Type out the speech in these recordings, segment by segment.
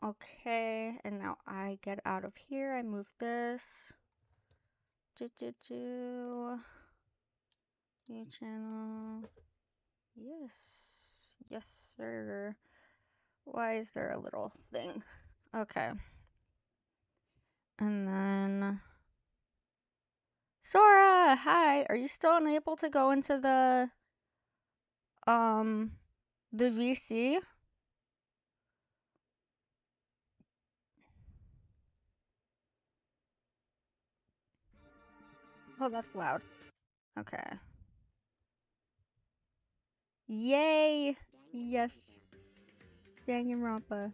Okay, and now I get out of here. I move this. New channel. Yes. Yes, sir. Why is there a little thing? Okay. And then Sora, hi. Are you still unable to go into um the VC? Oh, that's loud. Okay. Yay! Yes. Danganronpa.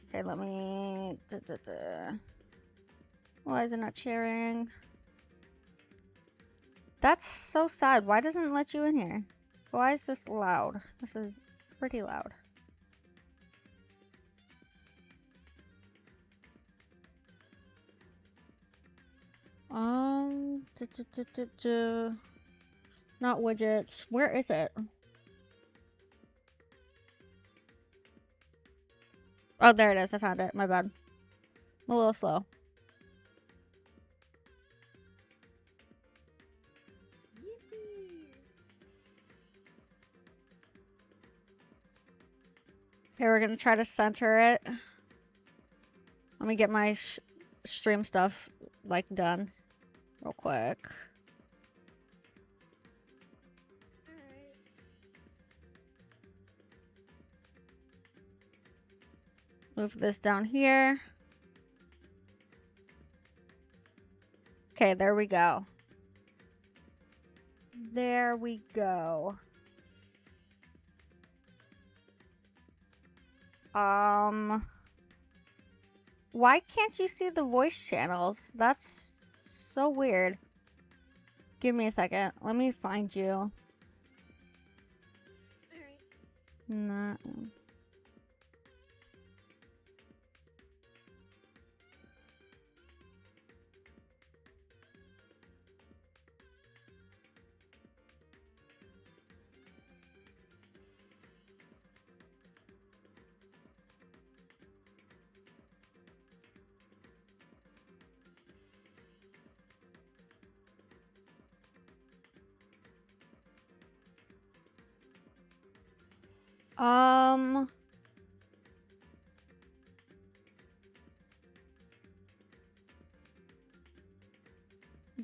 Okay, let me. Why is it not sharing? That's so sad. Why doesn't it let you in here? Why is this loud? This is pretty loud. Not widgets. Where is it? Oh, there it is. I found it. My bad. I'm a little slow. Okay, we're gonna try to center it. Let me get my stream stuff, like, done real quick. Move this down here. Okay, there we go. There we go. Why can't you see the voice channels? That's so weird. Give me a second. Let me find you. Alright. No.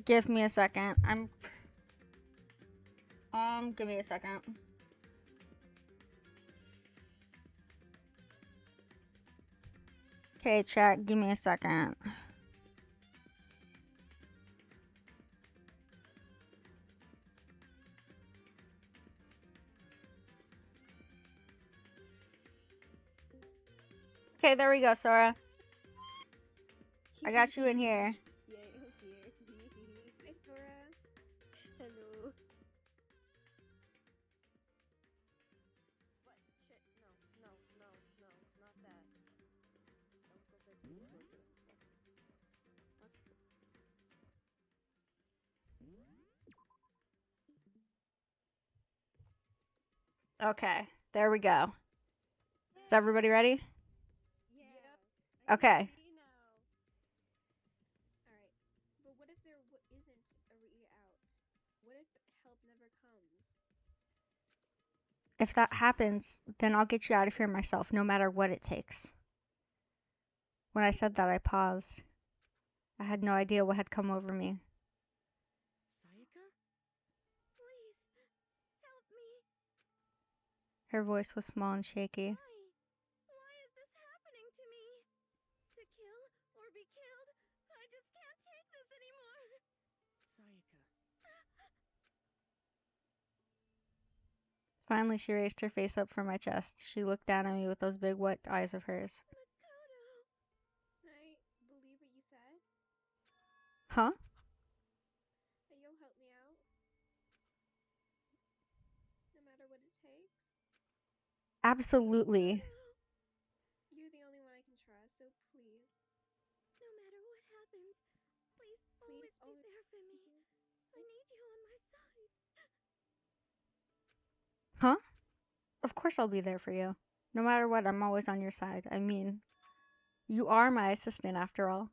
Give me a second. Give me a second. Okay, chat, give me a second. Okay, there we go, Sora. I got you in here. Hi, Sora. Hello. What? Shit. No, not that. Don't go back to the program. Okay, there we go. Is everybody ready? Yeah. Okay. Alright. But what if there isn't a way out? What if help never comes? If that happens, then I'll get you out of here myself, no matter what it takes. When I said that, I paused. I had no idea what had come over me. Sayaka? Please, help me. Her voice was small and shaky. Why is this happening to me? To kill or be killed? I just can't take this anymore. Sayaka. Finally, she raised her face up from my chest. She looked down at me with those big wet eyes of hers. Makoto. I believe what you said. Huh? That you'll help me out. No matter what it takes. Absolutely. You're the only one I can trust, so please. No matter what happens, please always be there for me. I need you on my side. Huh? Of course I'll be there for you. No matter what, I'm always on your side. I mean, you are my assistant after all.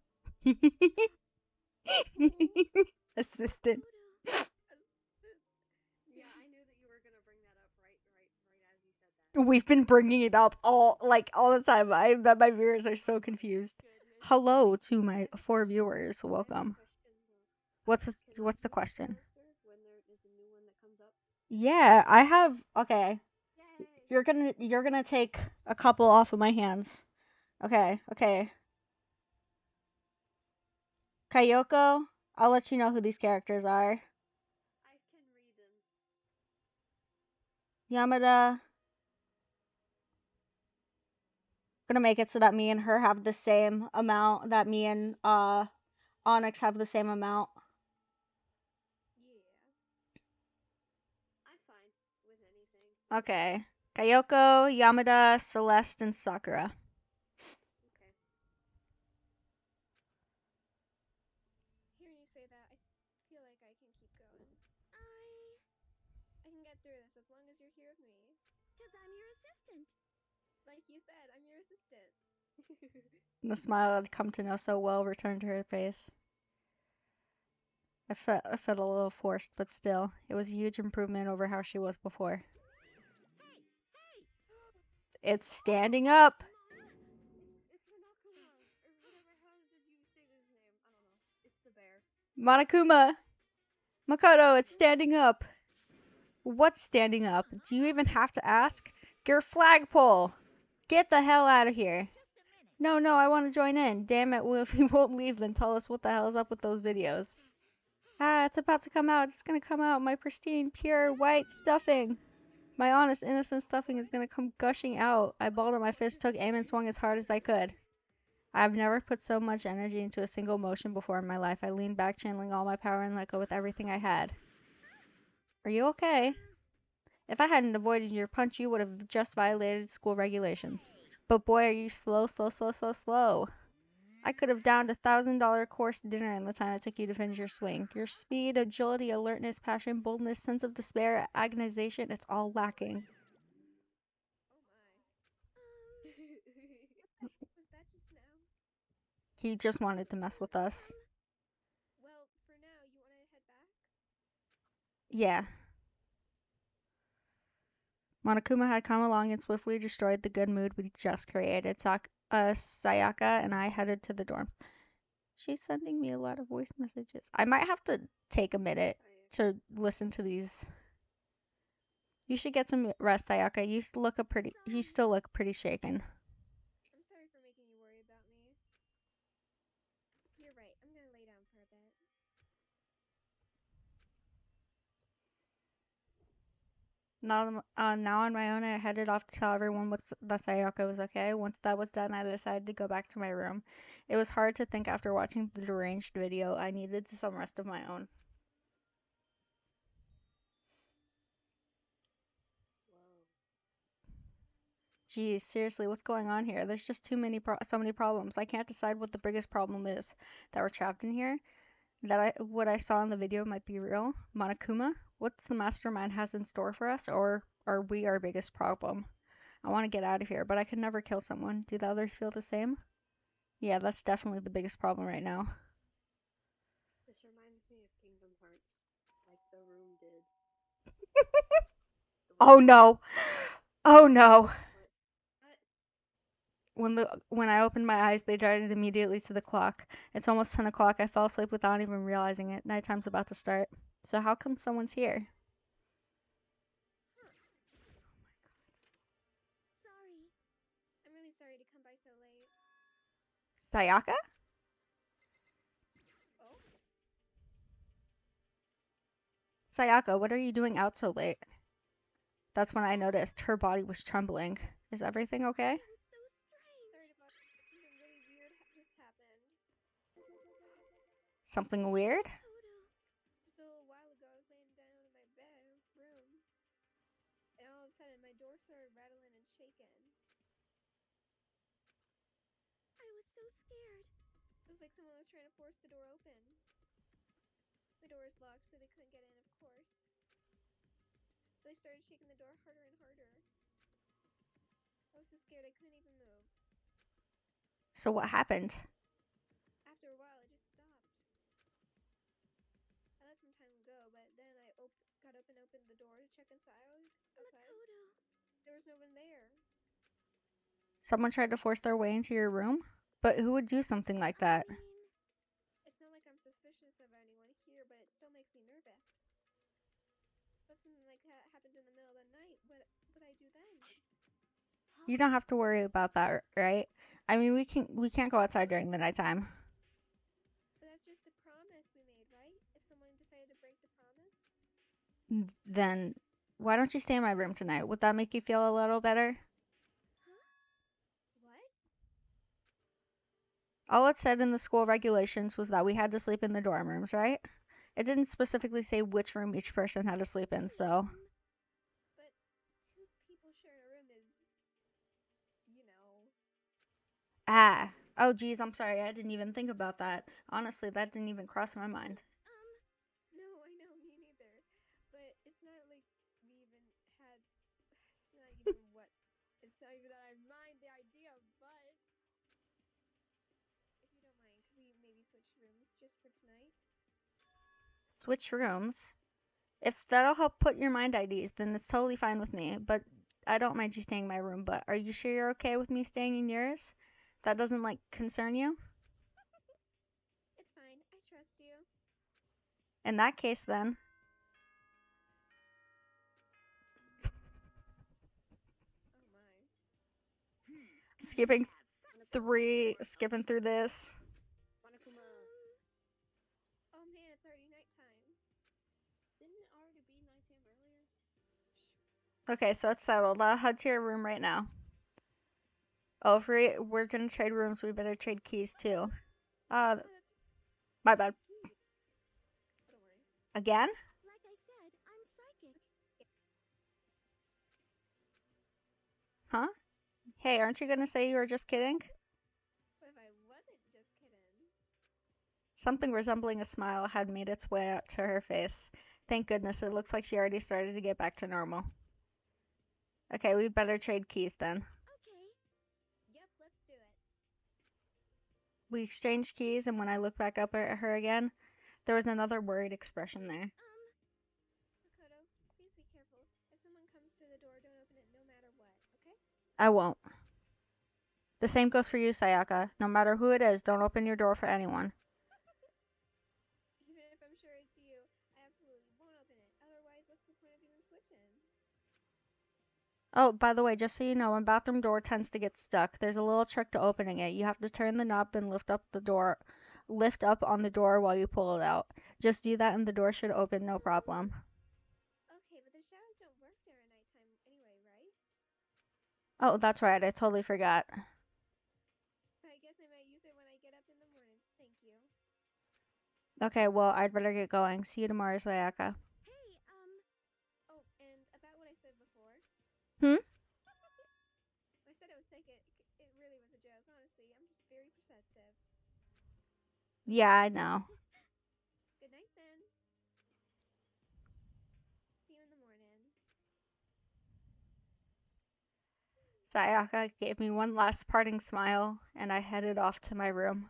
Assistant. Yeah, I knew that you were gonna bring that up right as you said that. We've been bringing it up all the time. I bet my viewers are so confused. Goodness. Hello to my 4 viewers. I have a Welcome. question, though. What's Can I the be this question? character when there is a new one that comes up? Yeah, I have. Okay, Yay! you're gonna take a couple off of my hands. Okay, okay. Kayoko, I'll let you know who these characters are. I can read them. Yamada, gonna make it so that me and her have the same amount. That me and Onyx have the same amount. Yeah. I'm fine with anything. Okay. Kayoko, Yamada, Celeste, and Sakura. Okay. Hearing you say that, I feel like I can keep going. I can get through this as long as you're here with me. Because I'm your assistant. Like you said, I'm your assistant. And the smile I'd come to know so well returned to her face. I felt a little forced, but still, it was a huge improvement over how she was before. Hey, hey! It's standing up! It's Monokuma, or whatever. How did you say his name? I don't know. It's the bear. Monokuma! Makoto, it's standing up! What's standing up? Do you even have to ask? Your flagpole! Get the hell out of here! Just a minute. No, I want to join in. Damn it, well, if you won't leave, then tell us what the hell's up with those videos. Ah, it's about to come out. It's gonna come out. My pristine, pure, white stuffing. My honest, innocent stuffing is gonna come gushing out. I balled up my fist, took aim, and swung as hard as I could. I've never put so much energy into a single motion before in my life. I leaned back, channeling all my power, and let go with everything I had. Are you okay? If I hadn't avoided your punch, you would have just violated school regulations. But boy, are you slow. I could have downed $1,000 course dinner in the time it took you to finish your swing. Your speed, agility, alertness, passion, boldness, sense of despair, agonization, it's all lacking. Oh my. Was that just now? He just wanted to mess with us. Well, for now, you want to head back? Yeah. Monokuma had come along and swiftly destroyed the good mood we just created. Sayaka and I headed to the dorm. She's sending me a lot of voice messages. I might have to take a minute to listen to these. You should get some rest, Sayaka. You still look pretty shaken. I'm sorry for making you worry about me. You're right. I'm gonna lay down for a bit. Now on my own, I headed off to tell everyone that Sayaka was okay. Once that was done, I decided to go back to my room. It was hard to think after watching the deranged video. I needed some rest of my own. Whoa. Geez, seriously, what's going on here? There's just so many problems. I can't decide what the biggest problem is that we're trapped in here. What I saw in the video might be real. Monokuma, what's the mastermind has in store for us, or are we our biggest problem? I want to get out of here, but I could never kill someone. Do the others feel the same? Yeah, that's definitely the biggest problem right now. This reminds me of Kingdom Hearts, like the room did. Oh no! Oh no! What? When I opened my eyes, they darted immediately to the clock. It's almost 10 o'clock. I fell asleep without even realizing it. Nighttime's about to start. So how come someone's here? Sorry. I'm really sorry to come by so late. Sayaka? Oh? Sayaka, what are you doing out so late? That's when I noticed her body was trembling. Is everything okay? It was so strange. Sorry about something really weird just happened. Something weird? Makoto. Just a little while ago, I was laying down in my room, and all of a sudden, my door started rattling and shaking. I was so scared. It was like someone was trying to force the door open. The door is locked, so they couldn't get in, of course. They started shaking the door harder and harder. I was so scared I couldn't even move. So what happened? After a while, it just stopped. I let some time go, but then I got up and opened the door to check outside. Makoto. There was no one there. Someone tried to force their way into your room? But who would do something like that? I mean, It's not like I'm suspicious of anyone here, but it still makes me nervous. What if something like that happened in the middle of the night? What would I do then? You don't have to worry about that, right? I mean, we can't go outside during the nighttime. But that's just a promise we made, right? If someone decided to break the promise? Then why don't you stay in my room tonight? Would that make you feel a little better? What? All it said in the school regulations was that we had to sleep in the dorm rooms, right? It didn't specifically say which room each person had to sleep in, so. But two people sharing a room is, you know. Ah. Oh, geez, I'm sorry. I didn't even think about that. Honestly, that didn't even cross my mind. No, I know, me neither. But it's not like we even had. It's not even what. It's not even that I mind the idea, but. If you don't mind, could we maybe switch rooms just for tonight? Switch rooms? If that'll help put your mind at ease, then it's totally fine with me. But I don't mind you staying in my room, but are you sure you're okay with me staying in yours? That doesn't, like, concern you? It's fine. I trust you. In that case, then. Oh my. Skipping through this. Monokuma. Oh man, it's already nighttime. Didn't it already be nighttime earlier? Okay, so it's settled. I'll head to your room right now. Oh, if we're gonna trade rooms, we better trade keys too. Oh, that's My bad. keys. Oh, don't worry. Again? like I said, I'm psychic. Huh? Hey, aren't you gonna say you were just kidding? What if I wasn't just kidding? Something resembling a smile had made its way up to her face. Thank goodness, it looks like she already started to get back to normal. Okay, we'd better trade keys then. Okay. Yep, let's do it. We exchanged keys, and when I looked back up at her again, there was another worried expression there. Makoto, please be careful. If someone comes to the door, don't open it no matter what, okay? I won't. The same goes for you, Sayaka. No matter who it is, don't open your door for anyone. Even if I'm sure it's you, I absolutely won't open it. Otherwise, what's the point of even switching? Oh, by the way, just so you know, when bathroom door tends to get stuck, there's a little trick to opening it. You have to turn the knob, then lift up on the door while you pull it out. Just do that and the door should open no problem. Okay, but the showers don't work during nighttime anyway, right? Oh, that's right, I totally forgot. I guess I might use it when I get up in the mornings. Thank you. Okay, well, I'd better get going. See you tomorrow, Sayaka. Hey, Oh, and about what I said before. Hmm? I said I was psychic. It really was a joke, honestly. I'm just very perceptive. Yeah, I know. Good night then. See you in the morning. Sayaka gave me one last parting smile, and I headed off to my room.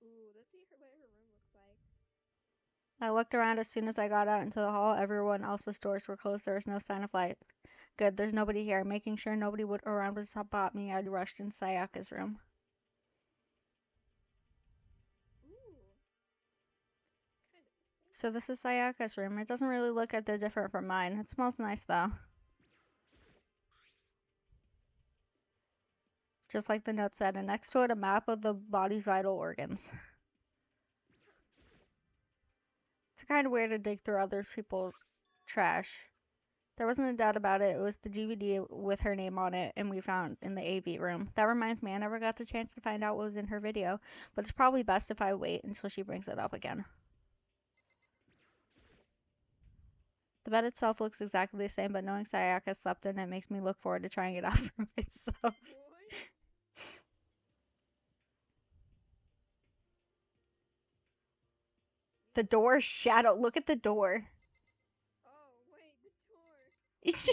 Ooh, let's see what her room looks like. I looked around as soon as I got out into the hall. Everyone else's doors were closed. There was no sign of life. Good, there's nobody here. Making sure nobody around would spot me, I rushed in Sayaka's room. Ooh. Kind of the same. So this is Sayaka's room. It doesn't really look that different from mine. It smells nice though. Just like the note said, and next to it a map of the body's vital organs. It's kind of weird to dig through other people's trash. There wasn't a doubt about it. It was the DVD with her name on it, and we found in the AV room. That reminds me, I never got the chance to find out what was in her video, but it's probably best if I wait until she brings it up again. The bed itself looks exactly the same, but knowing Sayaka slept in it makes me look forward to trying it out for myself. What? The door shadow. Look at the door. Oh, wait, the door. If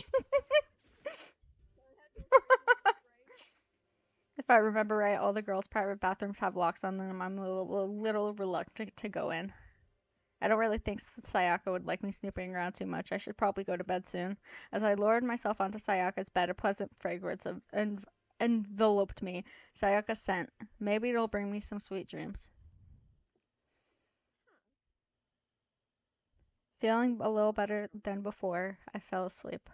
I remember right, all the girls' private bathrooms have locks on them. I'm a little reluctant to go in. I don't really think Sayaka would like me snooping around too much. I should probably go to bed soon. As I lowered myself onto Sayaka's bed, a pleasant fragrance enveloped me. Sayaka's scent. Maybe it'll bring me some sweet dreams. Feeling a little better than before, I fell asleep.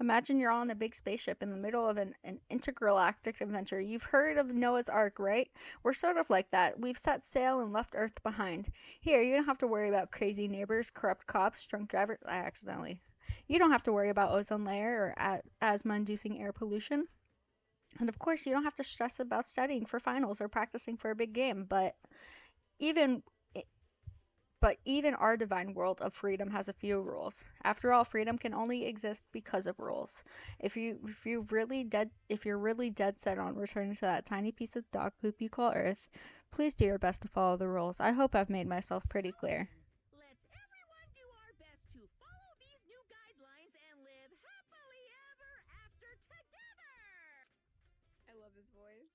Imagine you're on a big spaceship in the middle of an intergalactic adventure. You've heard of Noah's Ark, right? We're sort of like that. We've set sail and left Earth behind. Here, you don't have to worry about crazy neighbors, corrupt cops, drunk drivers. Accidentally. You don't have to worry about ozone layer or asthma-inducing air pollution. And of course, you don't have to stress about studying for finals or practicing for a big game. Even But even our divine world of freedom has a few rules. After all, freedom can only exist because of rules. If you're really dead set on returning to that tiny piece of dog poop you call Earth, please do your best to follow the rules. I hope I've made myself pretty clear. Let's everyone do our best to follow these new guidelines and live happily ever after together! I love his voice.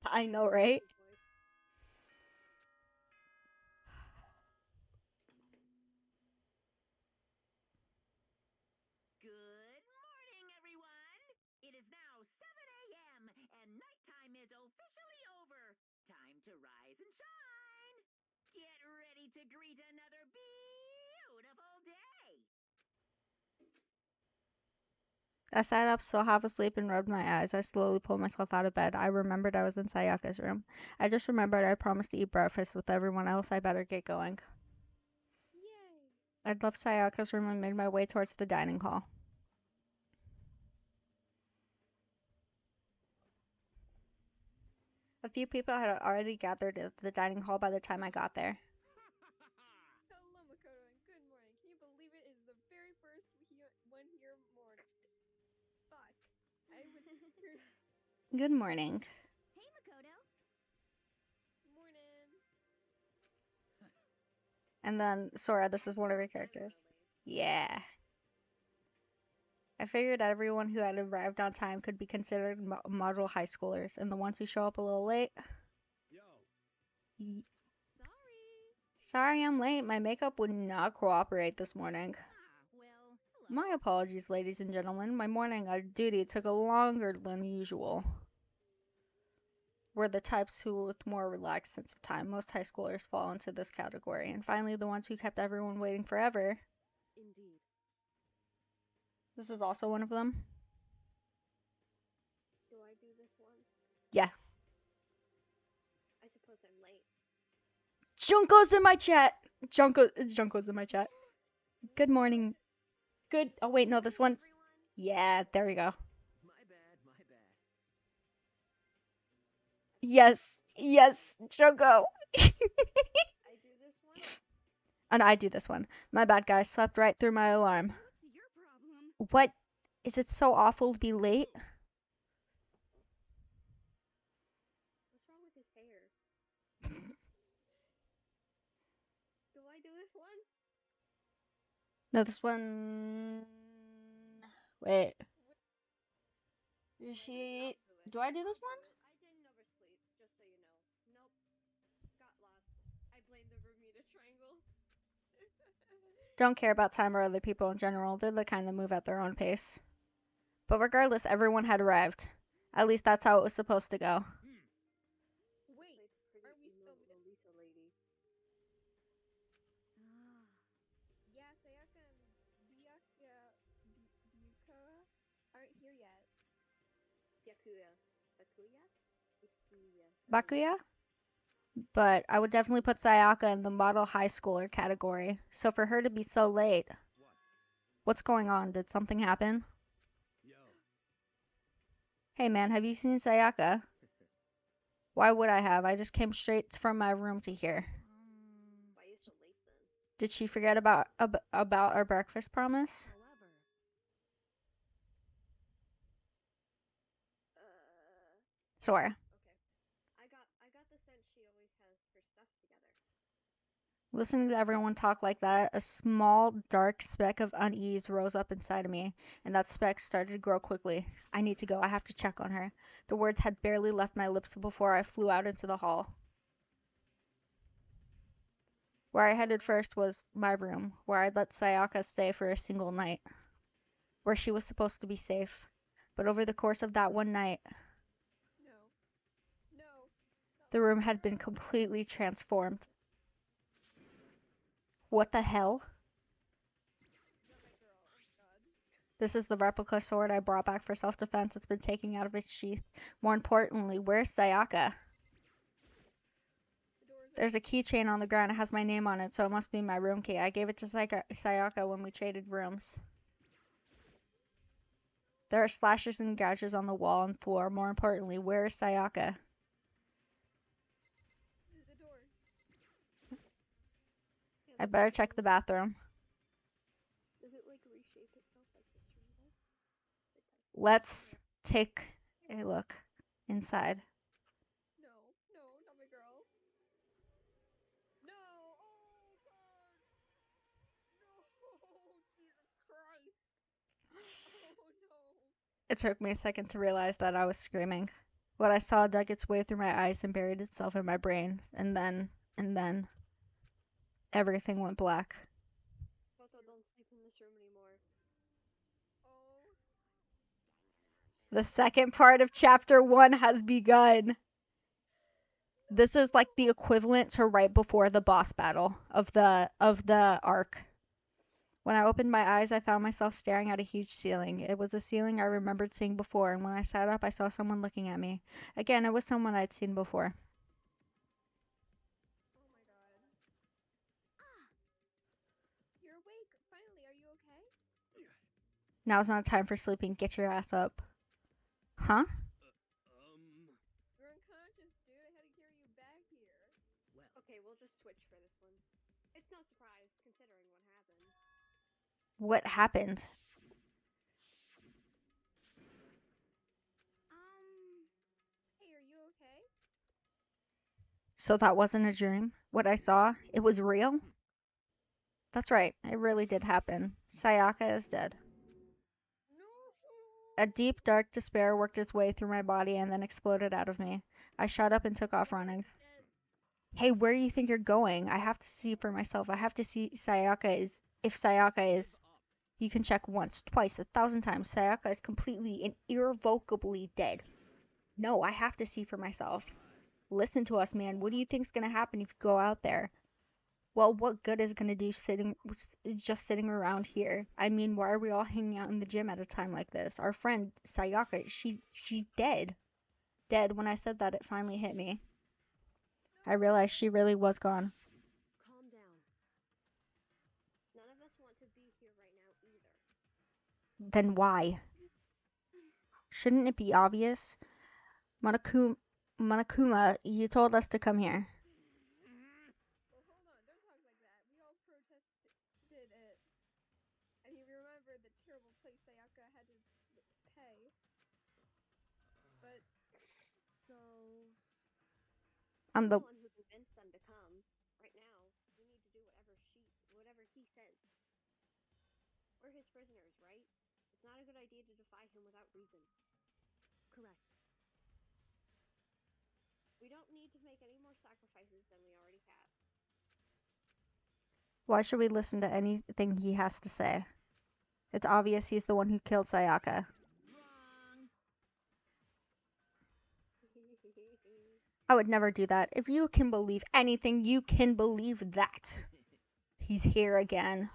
I know, right? Good morning, everyone! It is now 7 a.m. and nighttime is officially over. Time to rise and shine! Get ready to greet another beautiful day! I sat up, still half asleep, and rubbed my eyes. I slowly pulled myself out of bed. I remembered I was in Sayaka's room. I just remembered I promised to eat breakfast with everyone else. I better get going. Yay! I left Sayaka's room and made my way towards the dining hall. A few people had already gathered at the dining hall by the time I got there. Hello, Makoto, and good morning. Can you believe it is the very first one here morning? Fuck. I was here. Good morning. Hey, Makoto! Morning. And then Sora, this is one of your characters. Yeah. I figured everyone who had arrived on time could be considered model high schoolers, and the ones who show up a little late. Sorry! Sorry I'm late. My makeup would not cooperate this morning. Well, hello. My apologies, ladies and gentlemen. My morning on duty took longer than usual. We're the types who with more relaxed sense of time. Most high schoolers fall into this category. And finally, the ones who kept everyone waiting forever. Indeed. This is also one of them. Do I do this one? Yeah. I suppose I'm late. Junko's in my chat. Junko's in my chat. Good morning. Good. Oh wait, no, this one's. Yeah, there we go. My bad. Yes, Junko. I do this one? And I do this one. My bad, guys. Slept right through my alarm. What's your problem? What? Is it so awful to be late? What's wrong with his hair? Do I do this one? No, this one. Wait. Is she? Do I do this one? I didn't oversleep, just so you know. Nope. Got lost. I blame the Bermuda Triangle. Don't care about time or other people in general. They're the kind that move at their own pace. But regardless, everyone had arrived. At least that's how it was supposed to go. Wait, are we still? Lolita lady. Yeah, Sayaka and Byukoa aren't here yet. Bakuya? But I would definitely put Sayaka in the model high schooler category. So for her to be so late, what's going on? Did something happen? Yo. Hey man, have you seen Sayaka? Why would I have? I just came straight from my room to here. Why are you so late then? Did she forget about our breakfast promise? However, Sora. Listening to everyone talk like that, a small, dark speck of unease rose up inside of me, and that speck started to grow quickly. I need to go. I have to check on her. The words had barely left my lips before I flew out into the hall. Where I headed first was my room, where I'd let Sayaka stay for a single night, where she was supposed to be safe. But over the course of that one night, No. No. the room had been completely transformed. What the hell? Not my girl. Oh god. This is the replica sword I brought back for self-defense. It's been taken out of its sheath. More importantly, where's Sayaka? The door's There's a keychain on the ground. It has my name on it, so it must be my room key. I gave it to Sayaka when we traded rooms. There are slashes and gouges on the wall and floor. More importantly, where is Sayaka? the door. I better check the bathroom. Does it like reshape itself like this rainbow? Let's take a look inside. No. No, not my girl. No. Oh god. No. Jesus Christ. Oh no. It took me a second to realize that I was screaming. What I saw dug its way through my eyes and buried itself in my brain. And then, everything went black. Also, don't sleep in this room anymore. Oh. The second part of chapter 1 has begun. This is like the equivalent to right before the boss battle of the arc. When I opened my eyes, I found myself staring at a huge ceiling. It was a ceiling I remembered seeing before, and when I sat up, I saw someone looking at me. Again, it was someone I'd seen before. Oh my god. You're awake. Finally, are you okay? Now's not time for sleeping. Get your ass up. Huh? You're unconscious, dude. I had to carry you back here. Well, Okay, we'll just switch for this one. It's no surprise, considering what happened. What happened? Hey, are you okay? So that wasn't a dream? What I saw? It was real? That's right. It really did happen. Sayaka is dead. No. A deep, dark despair worked its way through my body and then exploded out of me. I shot up and took off running. Hey, where do you think you're going? I have to see for myself. I have to see if Sayaka is. You can check once, twice, 1,000 times. Sayaka is completely and irrevocably dead. No, I have to see for myself. Listen to us, man. What do you think's gonna happen if you go out there? Well, what good is gonna do just sitting around here? I mean, why are we all hanging out in the gym at a time like this? Our friend Sayaka, she's dead. Dead. When I said that, it finally hit me. I realized she really was gone. Calm down. None of us want to be here right now either. Then why? Shouldn't it be obvious? Monokuma, you told us to come here. Well, hold on. Don't talk like that. We all protested it. And you remember the terrible place Sayaka had to pay. But, so... I'm the one who convinced them to come. Right now, we need to do whatever he says. We're his prisoners, right? It's not a good idea to defy him without reason. Correct. We don't need to make any more sacrifices than we already have. Why should we listen to anything he has to say? It's obvious he's the one who killed Sayaka. I would never do that. If you can believe anything, you can believe that. He's here again.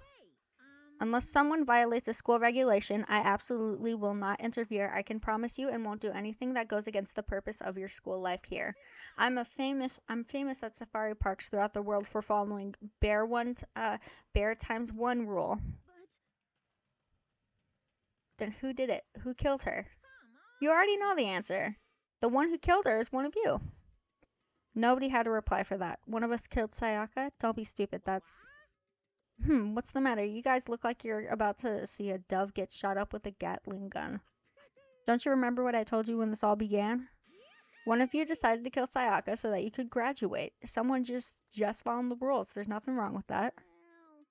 Unless someone violates a school regulation, I absolutely will not interfere. I can promise you, and won't do anything that goes against the purpose of your school life here. I'm famous at safari parks throughout the world for following bear times one rule. Then who did it? Who killed her? You already know the answer. The one who killed her is one of you. Nobody had a reply for that. One of us killed Sayaka? Don't be stupid. That's... what's the matter? You guys look like you're about to see a dove get shot up with a Gatling gun. Don't you remember what I told you when this all began? One of you decided to kill Sayaka so that you could graduate. Someone just following the rules. There's nothing wrong with that. Well,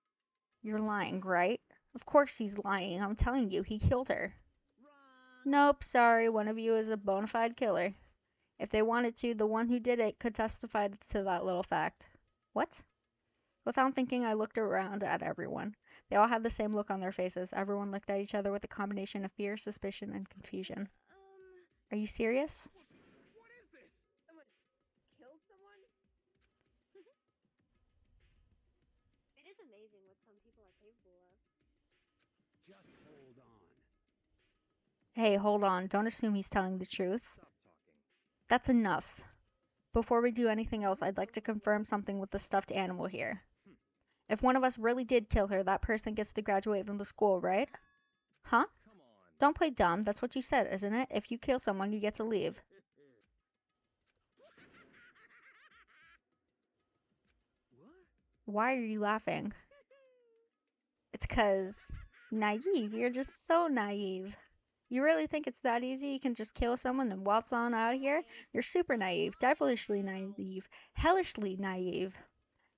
You're lying, right? Of course he's lying. I'm telling you, he killed her. wrong. Nope, sorry. One of you is a bona fide killer. If they wanted to, the one who did it could testify to that little fact. What? Without thinking, I looked around at everyone. They all had the same look on their faces. Everyone looked at each other with a combination of fear, suspicion, and confusion. Are you serious? What is this? Someone killed someone? It is amazing what some people are capable of. Just hold on. Hey, hold on. Don't assume he's telling the truth. Stop talking. That's enough. Before we do anything else, I'd like to confirm something with the stuffed animal here. If one of us really did kill her, that person gets to graduate from the school, right? Huh? Come on. Don't play dumb. That's what you said, isn't it? If you kill someone, you get to leave. What? Why are you laughing? It's 'cause naive. You're just so naive. You really think it's that easy? You can just kill someone and waltz on out of here? You're super naive, devilishly naive, hellishly naive.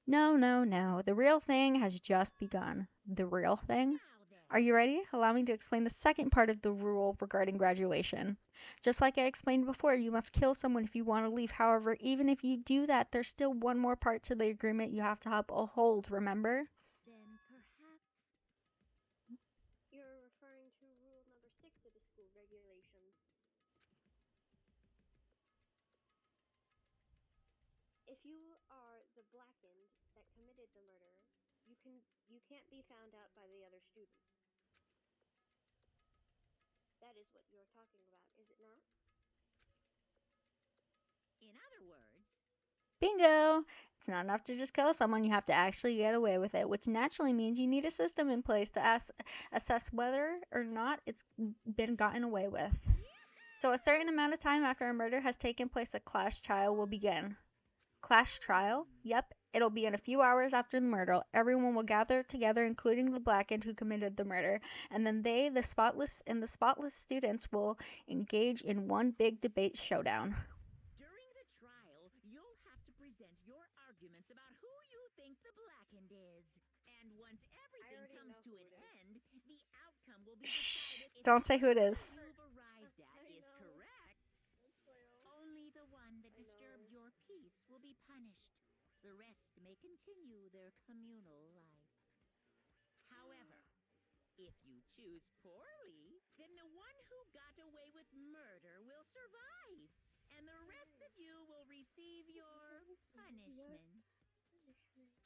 No, no, no. The real thing has just begun. The real thing? Now then. Are you ready? Allow me to explain the second part of the rule regarding graduation. Just like I explained before, you must kill someone if you want to leave. However, even if you do that, there's still one more part to the agreement you have to uphold, remember? Then perhaps. You're referring to rule number 6 of the school regulations. If you are the blackened that committed the murder, you can't be found out by the other students. That is what you're talking about, is it not? In other words, Bingo! It's not enough to just kill someone, you have to actually get away with it, which naturally means you need a system in place to assess whether or not it's been gotten away with. So a certain amount of time after a murder has taken place, a class trial will begin. Class trial? Yep, it'll be in a few hours after the murder. Everyone will gather together, including the blackened who committed the murder, and then the spotless students will engage in one big debate showdown. during the trial, you'll have to present your arguments about who you think the blackened is. And once everything already comes know to who an it is. end, the outcome will be Shh, decided if don't the say who it answer is. you've arrived at I is know. correct. Only the one that disturbed your peace will be punished. The rest may continue their communal life. However, if you choose poorly, then the one who got away with murder will survive, and the rest of you will receive your punishment.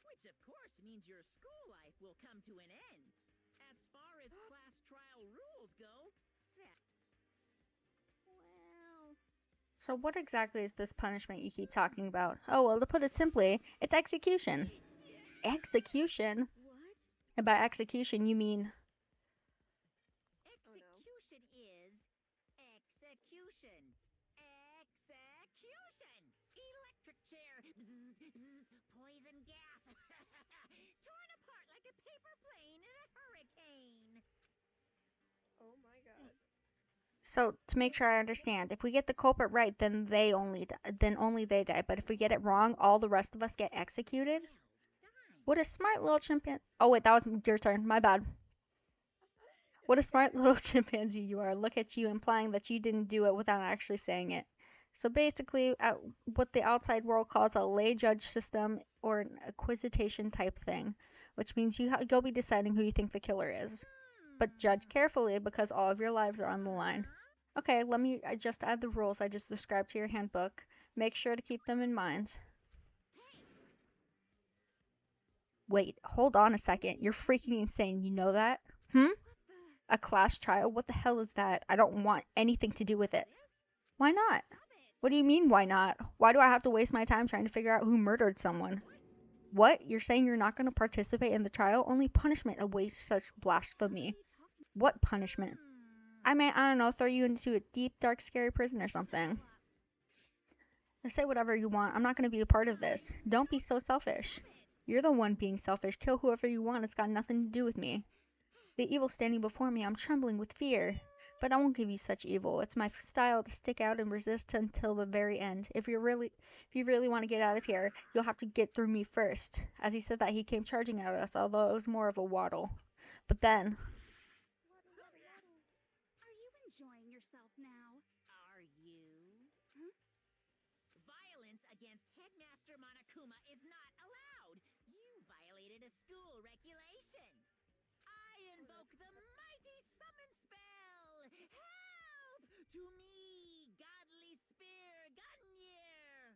Which, of course, means your school life will come to an end. As far as class trial rules go, that. Well, So what exactly is this punishment you keep talking about? Oh, well, to put it simply, it's execution. Execution? what? And by execution, you mean... Execution is execution. Execution! Electric chair. Bzz, bzz, poison gas. Torn apart like a paper plane in a hurricane. Oh my god. So, to make sure I understand, if we get the culprit right, then only they die. But if we get it wrong, all the rest of us get executed? Well done. What a smart little chimpanzee... Oh, wait, that was your turn. My bad. What a smart little chimpanzee you are. Look at you, implying that you didn't do it without actually saying it. So basically, what the outside world calls a lay judge system or an acquisition type thing, which means you'll be deciding who you think the killer is. But judge carefully because all of your lives are on the line. Okay, let me just add the rules I just described to your handbook. Make sure to keep them in mind. Wait, hold on a second. You're freaking insane. You know that? A class trial? What the hell is that? I don't want anything to do with it. Why not? Stop it. What do you mean, why not? Why do I have to waste my time trying to figure out who murdered someone? What? You're saying you're not going to participate in the trial? Only punishment awaits such blasphemy. What punishment? I don't know, throw you into a deep, dark, scary prison or something. Say whatever you want. I'm not going to be a part of this. Don't be so selfish. You're the one being selfish. Kill whoever you want. It's got nothing to do with me. The evil standing before me. I'm trembling with fear. But I won't give you such evil. It's my style to stick out and resist until the very end. If you really want to get out of here, you'll have to get through me first. As he said that, he came charging at us, although it was more of a waddle. But then, Waddle, waddle, waddle. Are you enjoying yourself now? Are you? Huh? Violence against Headmaster Monokuma is not allowed. You violated a school regulation. I invoke the mighty summon spell. Help! To me, godly spear, Gunyear!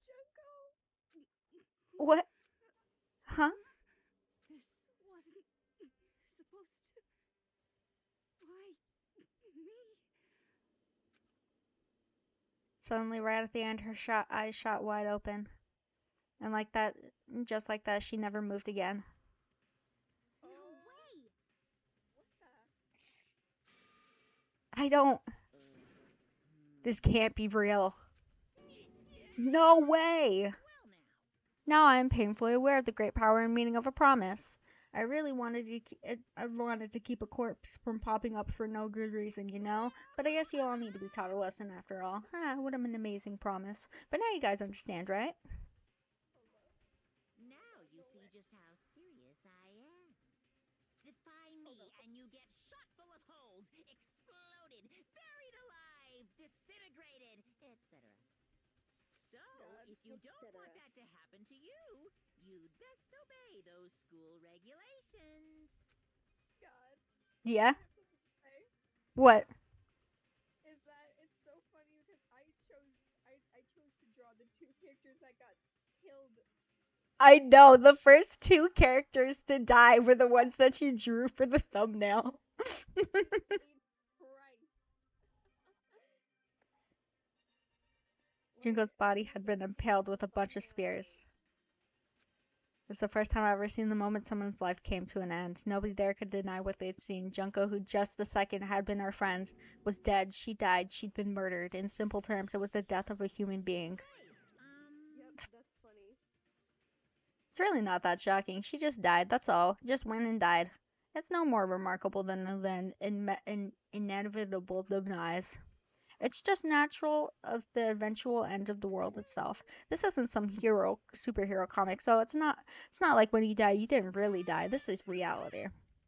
Junko! what? Huh? This wasn't supposed to. Why me? Suddenly, right at the end, her eyes shot wide open. And like that, just like that, she never moved again. No way! What the? I don't. This can't be real. No way! Well, Now I am painfully aware of the great power and meaning of a promise. I really wanted to keep a corpse from popping up for no good reason, you know? But I guess you all need to be taught a lesson after all. What an amazing promise. But now you guys understand, right? now you see just how serious I am. Defy me and you get shot full of holes, exploded, buried alive, disintegrated, etc. So, if you don't want that to happen to you, you'd best obey those school regulations. God. Yeah? I have something to say. What? Is that it's so funny because I chose to draw the two characters that got killed. I know, the first two characters to die were the ones that you drew for the thumbnail. Christ. Junko's body had been impaled with a bunch of spears. It's the first time I've ever seen the moment someone's life came to an end. Nobody there could deny what they'd seen. Junko, who just a second had been our friend, was dead. She died. She'd been murdered. In simple terms, it was the death of a human being. Yep, that's funny. It's really not that shocking. She just died, that's all. Just went and died. It's no more remarkable than an inevitable demise. It's just natural of the eventual end of the world itself. This isn't some superhero comic, so it's not like when you die, you didn't really die. This is reality.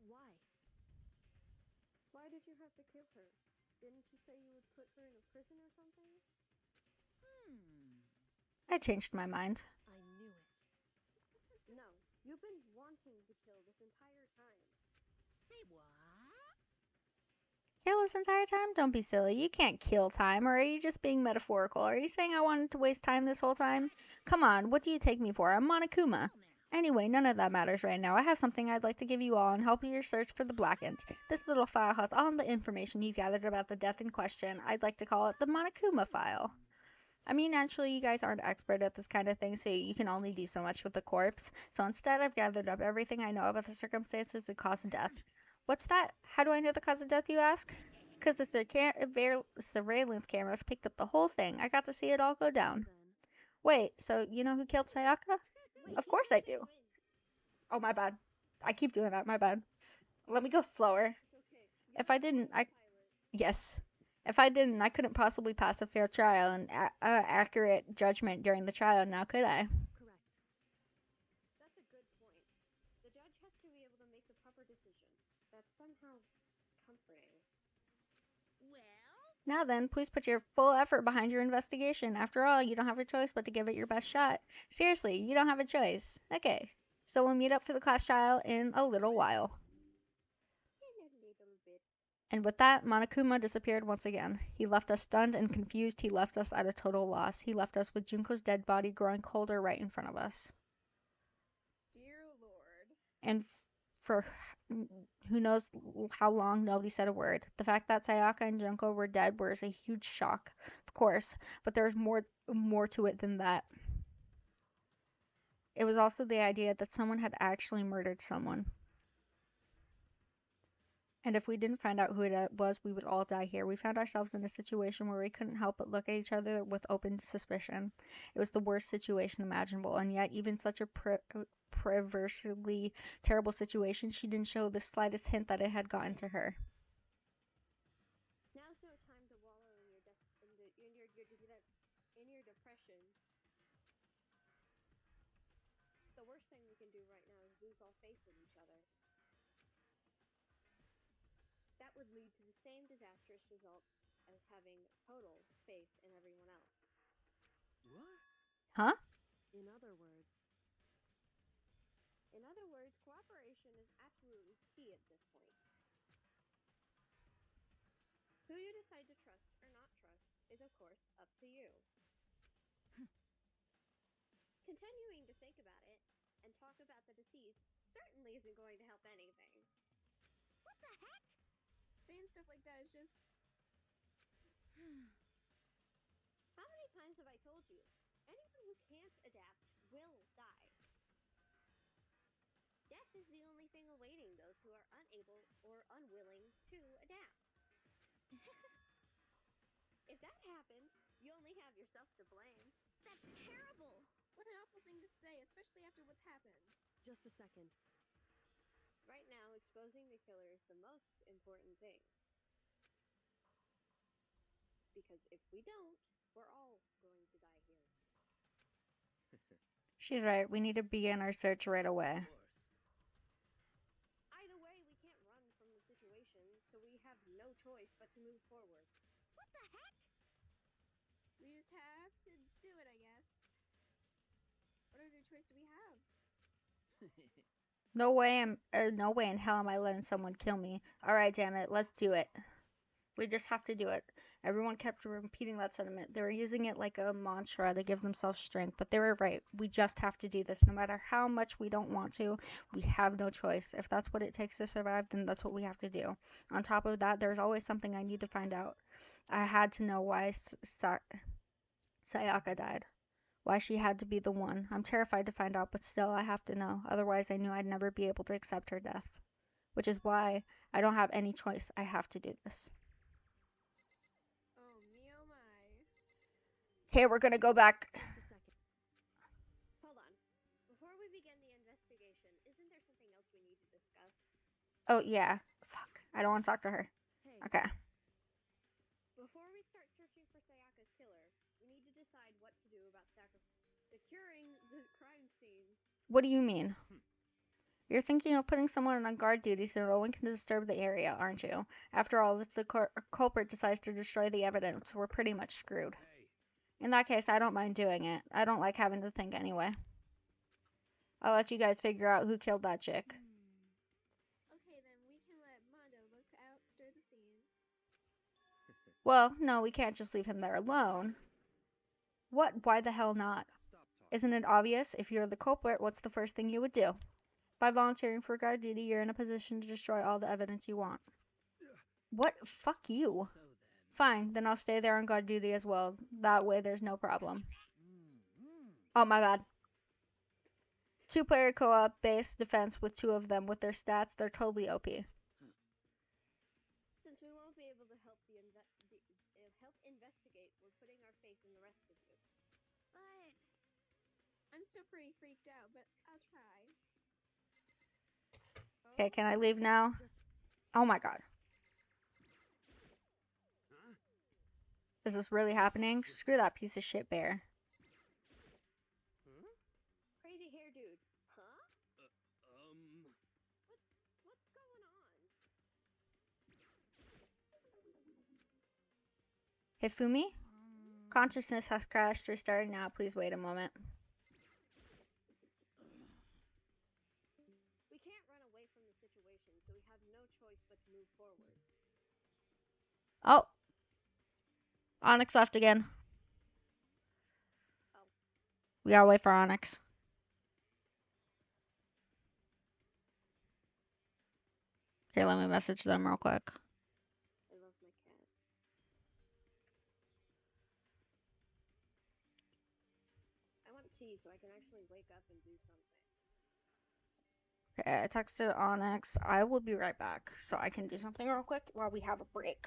Why? Why did you have to kill her? Didn't you say you would put her in a prison or something? I changed my mind. I knew it. No, you've been wanting to kill this entire time. Say what? Kill this entire time? Don't be silly. You can't kill time, or are you just being metaphorical? Are you saying I wanted to waste time this whole time? Come on, what do you take me for? I'm Monokuma. Anyway, none of that matters right now. I have something I'd like to give you all and help your search for the Blackened. This little file has all the information you've gathered about the death in question. I'd like to call it the Monokuma file. I mean, naturally, you guys aren't expert at this kind of thing, so you can only do so much with the corpse. So instead, I've gathered up everything I know about the circumstances and cause of death. What's that? How do I know the cause of death, you ask? Because the surveillance cameras picked up the whole thing. I got to see it all go down. Wait, so you know who killed Sayaka? Of course I do. Oh, my bad. I keep doing that, my bad. Let me go slower. It's okay. If I didn't, yes. If I didn't, I couldn't possibly pass a fair trial and accurate judgment during the trial, now could I? Correct. That's a good point. The judge has to be able to make the proper decision. That's somehow comforting. Well, Now then, please put your full effort behind your investigation. After all, you don't have a choice but to give it your best shot. Seriously, you don't have a choice. Okay, so we'll meet up for the class trial in a little while. In a little bit. And with that, Monokuma disappeared once again. He left us stunned and confused. He left us at a total loss. He left us with Junko's dead body growing colder right in front of us. Dear Lord. And for who knows how long, nobody said a word. The fact that Sayaka and Junko were dead was a huge shock, of course, but there was more to it than that. It was also the idea that someone had actually murdered someone. And if we didn't find out who it was, we would all die here. We found ourselves in a situation where we couldn't help but look at each other with open suspicion. It was the worst situation imaginable, and yet even such a perversely terrible situation, she didn't show the slightest hint that it had gotten to her. Now's no time to wallow in your depression. The worst thing we can do right now is lose all faith in each other. That would lead to the same disastrous result as having total faith in everyone else. What? Huh? In other words, cooperation is absolutely key at this point. Who you decide to trust or not trust is, of course, up to you. Continuing to think about it and talk about the deceased certainly isn't going to help anything. What the heck? Saying stuff like that is just... How many times have I told you? Anyone who can't adapt will die. Death is the only thing awaiting those who are unable or unwilling to adapt. If that happens, you only have yourself to blame. That's terrible! What an awful thing to say, especially after what's happened. Just a second. Right now, exposing the killer is the most important thing. Because if we don't, we're all going to die here. She's right. We need to begin our search right away. Of course. Either way, we can't run from the situation, so we have no choice but to move forward. What the heck? We just have to do it, I guess. What other choice do we have? No way in hell am I letting someone kill me. All right, damn it, let's do it. We just have to do it. Everyone kept repeating that sentiment. They were using it like a mantra to give themselves strength, but they were right. We just have to do this. No matter how much we don't want to, we have no choice. If that's what it takes to survive, then that's what we have to do. On top of that, there's always something I need to find out. I had to know why Sayaka died. Why she had to be the one. I'm terrified to find out, but still, I have to know. Otherwise, I knew I'd never be able to accept her death. Which is why I don't have any choice. I have to do this. Oh me, oh my. Okay, we're gonna go back. Just a second. Hold on. Before we begin the investigation, isn't there something else we need to discuss? Oh, yeah. Fuck. I don't want to talk to her. Hey. Okay. Before we start searching for Sayaka's killer, we need to decide what to do about securing the crime scene. What do you mean? You're thinking of putting someone on guard duty so no one can disturb the area, aren't you? After all, if the culprit decides to destroy the evidence, we're pretty much screwed. Hey. In that case, I don't mind doing it. I don't like having to think anyway. I'll let you guys figure out who killed that chick. Okay, then we can let Mondo look after the scene. Well, no, we can't just leave him there alone. What? Why the hell not? Stop talking. Isn't it obvious? If you're the culprit, what's the first thing you would do? By volunteering for guard duty, you're in a position to destroy all the evidence you want. What? Fuck you. So then. Fine, then I'll stay there on guard duty as well. That way there's no problem. Mm-hmm. Oh, my bad. 2-player co-op base defense with 2 of them. With their stats, they're totally OP. Since we won't be able to help help investigate, we're putting our faith in the rest of you. But I'm still pretty freaked out, but I'll try. Okay, can I leave now? Oh my god. Huh? Is this really happening? Screw that piece of shit bear. Huh? Crazy hair dude. Huh? What's going on? Hifumi? Consciousness has crashed. Restarting now. Please wait a moment. We can't run away from the situation, so we have no choice but to move forward. Oh. Onyx left again. Oh. We gotta wait for Onyx. Okay, let me message them real quick. I love my cat. I want tea so I can actually wake up and do something. Okay, I texted Onyx. I will be right back so I can do something real quick while we have a break.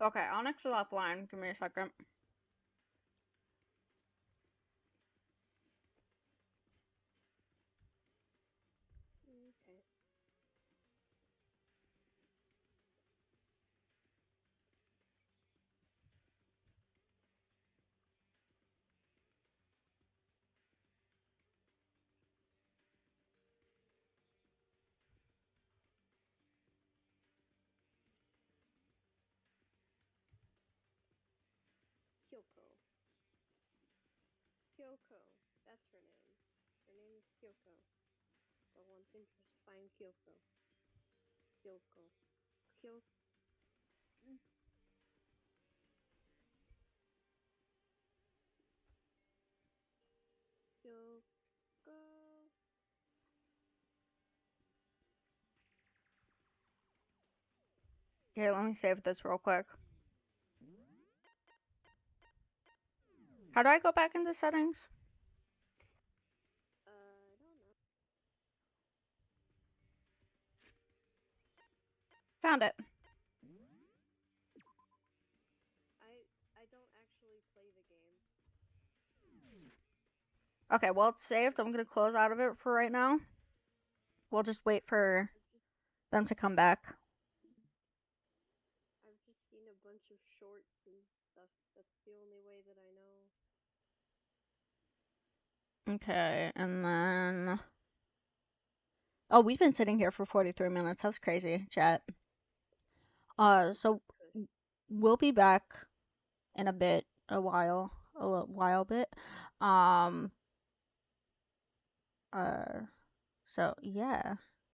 Okay, Onyx is offline. Give me a second. Okay. Kyoko. Kyoko. That's her name. Her name is Kyoko. The once interesting Kyoko. Kyoko. Kyoko. Kyoko. Okay, let me save this real quick. How do I go back into settings? I don't know. Found it. I don't actually play the game. Okay, well, it's saved. I'm gonna close out of it for right now. We'll just wait for them to come back. I've just seen a bunch of shorts and stuff. That's the only way that I know. Okay, and then... Oh, we've been sitting here for 43 minutes. That's crazy, chat. So we'll be back in a bit, a while bit. So yeah.